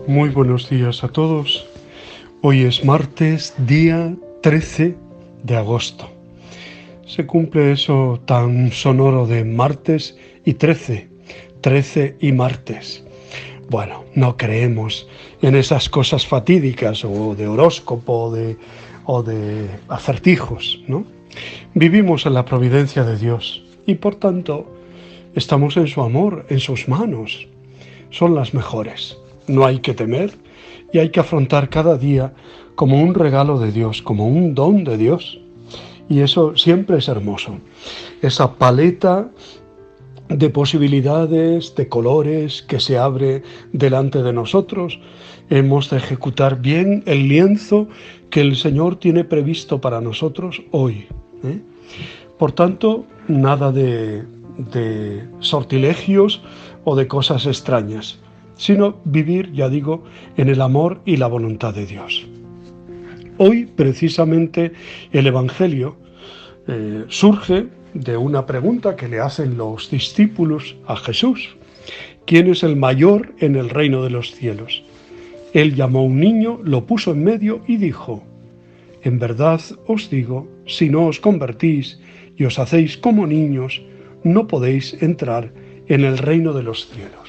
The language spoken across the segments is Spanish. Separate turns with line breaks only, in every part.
Muy buenos días a todos. Hoy es martes, día 13 de agosto. Se cumple eso tan sonoro de martes y 13 y martes. Bueno, no creemos en esas cosas fatídicas o de horóscopo o de acertijos, ¿no? Vivimos en la providencia de Dios y por tanto estamos en su amor, en sus manos. Son las mejores. No hay que temer y hay que afrontar cada día como un regalo de Dios, como un don de Dios. Y eso siempre es hermoso. Esa paleta de posibilidades, de colores que se abre delante de nosotros. Hemos de ejecutar bien el lienzo que el Señor tiene previsto para nosotros hoy. Por tanto, nada de sortilegios o de cosas extrañas, sino vivir, ya digo, en el amor y la voluntad de Dios. Hoy, precisamente, el Evangelio surge de una pregunta que le hacen los discípulos a Jesús. ¿Quién es el mayor en el reino de los cielos? Él llamó a un niño, lo puso en medio y dijo: en verdad os digo, si no os convertís y os hacéis como niños, no podéis entrar en el reino de los cielos.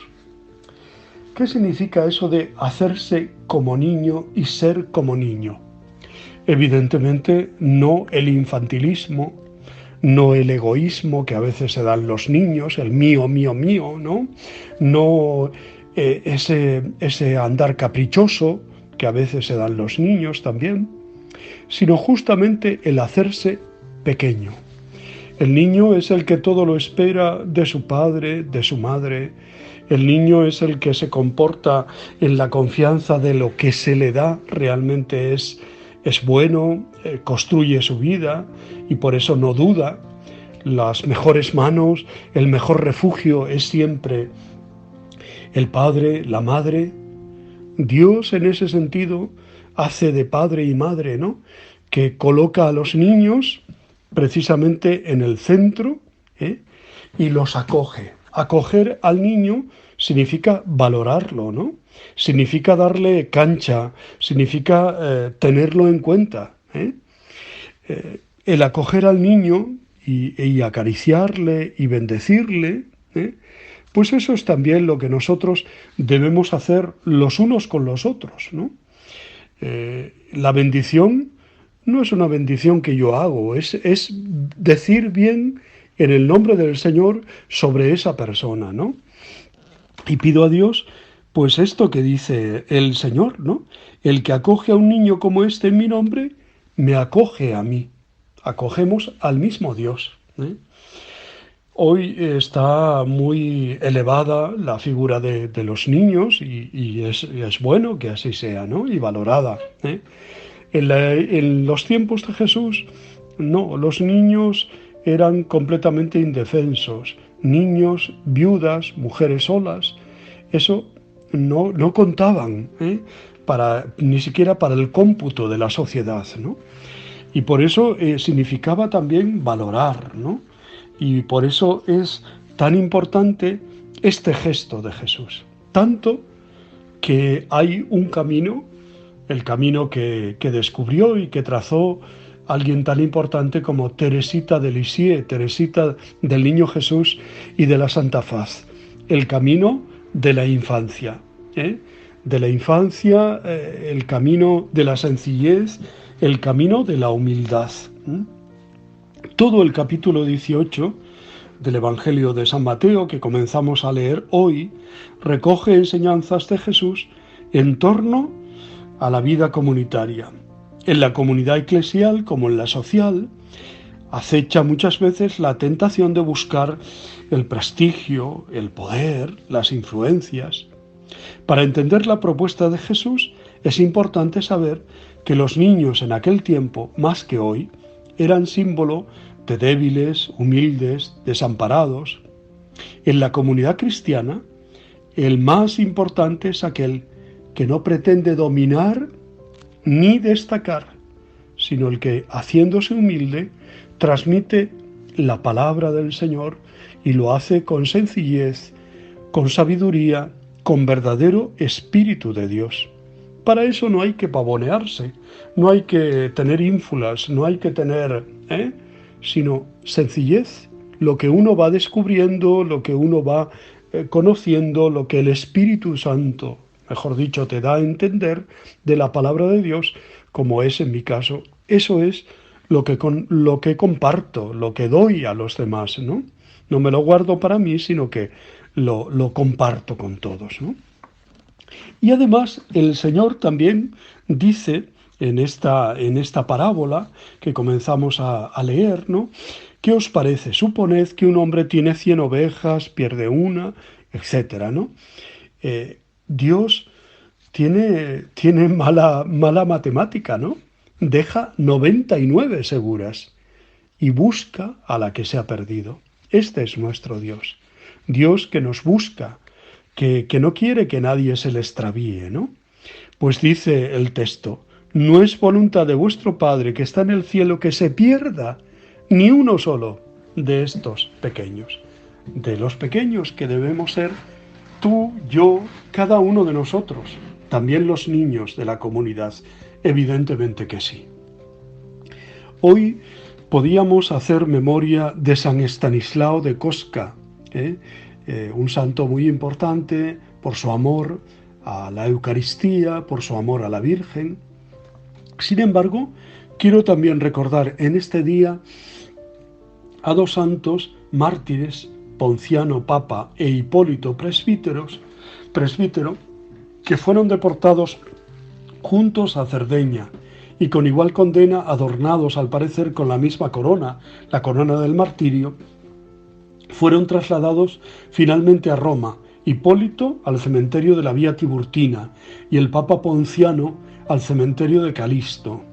¿Qué significa eso de hacerse como niño y ser como niño? Evidentemente no el infantilismo, no el egoísmo que a veces se dan los niños, el mío, mío, mío, ¿no? No ese andar caprichoso que a veces se dan los niños también, sino justamente el hacerse pequeño. El niño es el que todo lo espera de su padre, de su madre. El niño es el que se comporta en la confianza de lo que se le da realmente es bueno, construye su vida y por eso no duda. Las mejores manos, el mejor refugio es siempre el padre, la madre. Dios en ese sentido hace de padre y madre, ¿no? Que coloca a los niños precisamente en el centro, y los acoge. Acoger al niño significa valorarlo, ¿no? Significa darle cancha, significa tenerlo en cuenta. El acoger al niño y acariciarle y bendecirle, pues eso es también lo que nosotros debemos hacer los unos con los otros, ¿no? La bendición no es una bendición que yo hago, es decir bien en el nombre del Señor sobre esa persona, ¿no? Y pido a Dios, pues esto que dice el Señor, ¿no? El que acoge a un niño como este en mi nombre, me acoge a mí. Acogemos al mismo Dios, Hoy está muy elevada la figura de los niños y es bueno que así sea, ¿no? Y valorada, En los tiempos de Jesús, no, los niños eran completamente indefensos. Niños, viudas, mujeres solas, eso no contaban, ni siquiera para el cómputo de la sociedad, ¿no? Y por eso significaba también valorar, ¿no? Y por eso es tan importante este gesto de Jesús. Tanto que hay un camino, el camino que descubrió y que trazó alguien tan importante como Teresita de Lisieux, Teresita del Niño Jesús y de la Santa Faz. El camino de la infancia, de la infancia, el camino de la sencillez, el camino de la humildad. Todo el capítulo 18 del Evangelio de San Mateo, que comenzamos a leer hoy, recoge enseñanzas de Jesús en torno a la vida comunitaria. En la comunidad eclesial, como en la social, acecha muchas veces la tentación de buscar el prestigio, el poder, las influencias. Para entender la propuesta de Jesús, es importante saber que los niños en aquel tiempo, más que hoy, eran símbolo de débiles, humildes, desamparados. En la comunidad cristiana, el más importante es aquel que no pretende dominar ni destacar, sino el que, haciéndose humilde, transmite la palabra del Señor y lo hace con sencillez, con sabiduría, con verdadero Espíritu de Dios. Para eso no hay que pavonearse, no hay que tener ínfulas, no hay que tener, sino sencillez, lo que uno va descubriendo, lo que uno va conociendo, lo que el Espíritu Santo, mejor dicho, te da a entender de la palabra de Dios, como es en mi caso. Eso es lo que comparto, lo que doy a los demás, ¿no? No me lo guardo para mí, sino que lo comparto con todos, ¿no? Y además el Señor también dice en esta parábola que comenzamos a leer, ¿no? ¿Qué os parece? Suponed que un hombre tiene 100 ovejas, pierde una, etcétera, ¿no? Dios tiene mala matemática, ¿no? Deja 99 seguras y busca a la que se ha perdido. Este es nuestro Dios. Dios que nos busca, que no quiere que nadie se le extravíe, ¿no? Pues dice el texto, no es voluntad de vuestro Padre que está en el cielo que se pierda ni uno solo de estos pequeños. De los pequeños que debemos ser tú, yo, cada uno de nosotros, también los niños de la comunidad, evidentemente que sí. Hoy podíamos hacer memoria de San Estanislao de Kostka, un santo muy importante por su amor a la Eucaristía, por su amor a la Virgen. Sin embargo, quiero también recordar en este día a dos santos mártires, Ponciano Papa e Hipólito presbítero, que fueron deportados juntos a Cerdeña y con igual condena, adornados al parecer con la misma corona, la corona del martirio, fueron trasladados finalmente a Roma, Hipólito al cementerio de la Vía Tiburtina y el Papa Ponciano al cementerio de Calisto.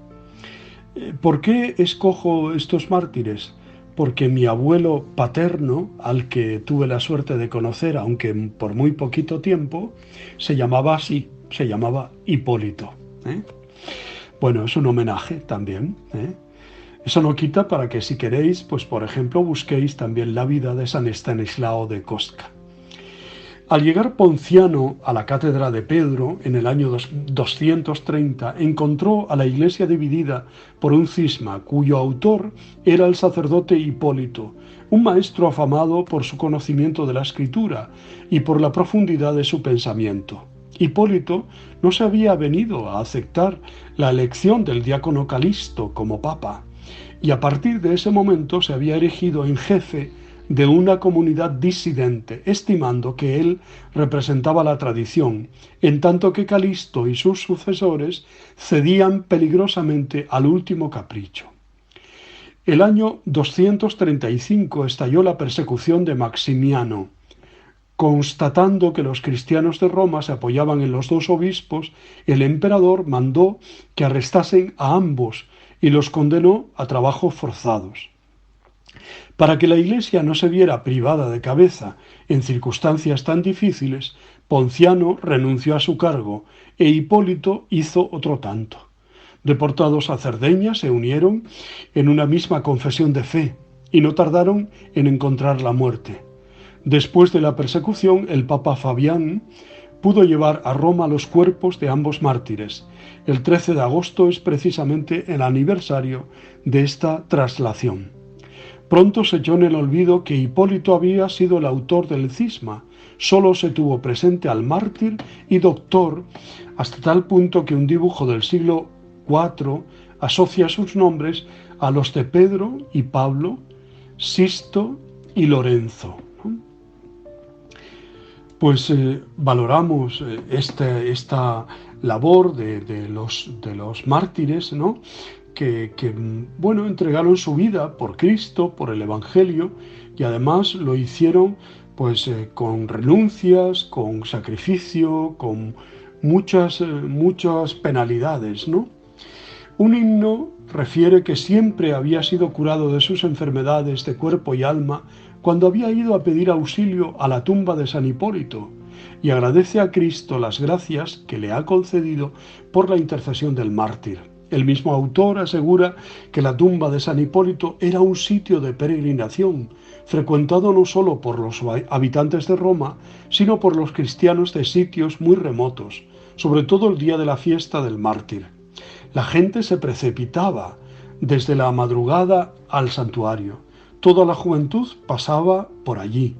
¿Por qué escojo estos mártires? Porque mi abuelo paterno, al que tuve la suerte de conocer, aunque por muy poquito tiempo, se llamaba así, se llamaba Hipólito. Bueno, es un homenaje también. Eso no quita para que, si queréis, pues por ejemplo, busquéis también la vida de San Estanislao de Kostka. Al llegar Ponciano a la cátedra de Pedro en el año 230, encontró a la iglesia dividida por un cisma cuyo autor era el sacerdote Hipólito, un maestro afamado por su conocimiento de la Escritura y por la profundidad de su pensamiento. Hipólito no se había venido a aceptar la elección del diácono Calisto como papa, y a partir de ese momento se había erigido en jefe de una comunidad disidente, estimando que él representaba la tradición, en tanto que Calisto y sus sucesores cedían peligrosamente al último capricho. El año 235 estalló la persecución de Maximiano. Constatando que los cristianos de Roma se apoyaban en los dos obispos, el emperador mandó que arrestasen a ambos y los condenó a trabajos forzados. Para que la Iglesia no se viera privada de cabeza en circunstancias tan difíciles, Ponciano renunció a su cargo e Hipólito hizo otro tanto. Deportados a Cerdeña, se unieron en una misma confesión de fe y no tardaron en encontrar la muerte. Después de la persecución, el Papa Fabián pudo llevar a Roma los cuerpos de ambos mártires. El 13 de agosto es precisamente el aniversario de esta traslación. Pronto se echó en el olvido que Hipólito había sido el autor del cisma. Solo se tuvo presente al mártir y doctor, hasta tal punto que un dibujo del siglo IV asocia sus nombres a los de Pedro y Pablo, Sisto y Lorenzo. Pues valoramos esta labor de los mártires, ¿no? que entregaron su vida por Cristo, por el Evangelio, y además lo hicieron pues con renuncias, con sacrificio, con muchas penalidades, ¿no? Un himno refiere que siempre había sido curado de sus enfermedades de cuerpo y alma cuando había ido a pedir auxilio a la tumba de San Hipólito, y agradece a Cristo las gracias que le ha concedido por la intercesión del mártir. El mismo autor asegura que la tumba de San Hipólito era un sitio de peregrinación, frecuentado no solo por los habitantes de Roma, sino por los cristianos de sitios muy remotos, sobre todo el día de la fiesta del mártir. La gente se precipitaba desde la madrugada al santuario. Toda la juventud pasaba por allí.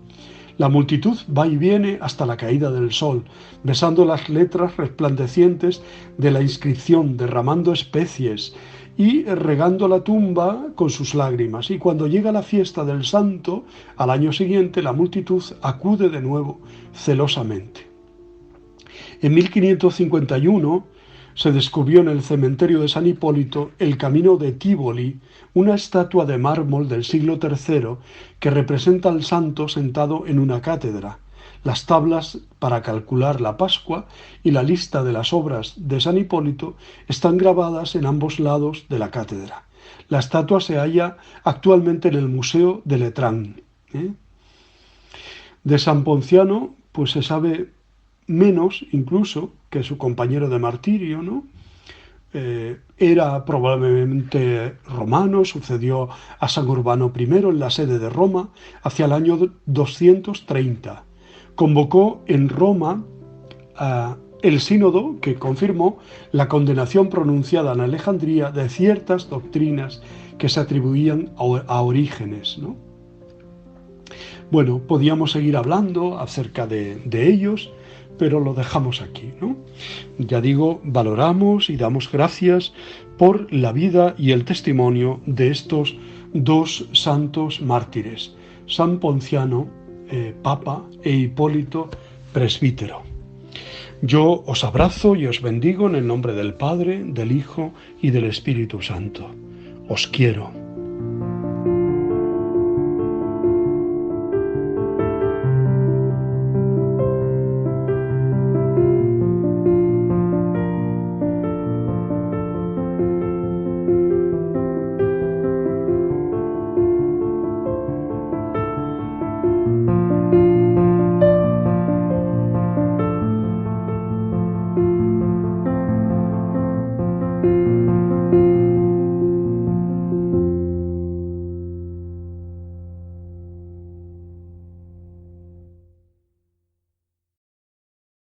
La multitud va y viene hasta la caída del sol, besando las letras resplandecientes de la inscripción, derramando especies y regando la tumba con sus lágrimas. Y cuando llega la fiesta del santo, al año siguiente la multitud acude de nuevo celosamente. En 1551 se descubrió en el cementerio de San Hipólito el camino de Tívoli, una estatua de mármol del siglo III que representa al santo sentado en una cátedra. Las tablas para calcular la Pascua y la lista de las obras de San Hipólito están grabadas en ambos lados de la cátedra. La estatua se halla actualmente en el Museo de Letrán. De San Ponciano, pues se sabe menos incluso que su compañero de martirio, ¿no? Era probablemente romano, sucedió a San Urbano I en la sede de Roma hacia el año 230. Convocó en Roma el sínodo que confirmó la condenación pronunciada en Alejandría de ciertas doctrinas que se atribuían a Orígenes, ¿no? Bueno, podíamos seguir hablando acerca de ellos, pero lo dejamos aquí, ¿no? Ya digo, valoramos y damos gracias por la vida y el testimonio de estos dos santos mártires, San Ponciano, Papa, e Hipólito, presbítero. Yo os abrazo y os bendigo en el nombre del Padre, del Hijo y del Espíritu Santo. Os quiero.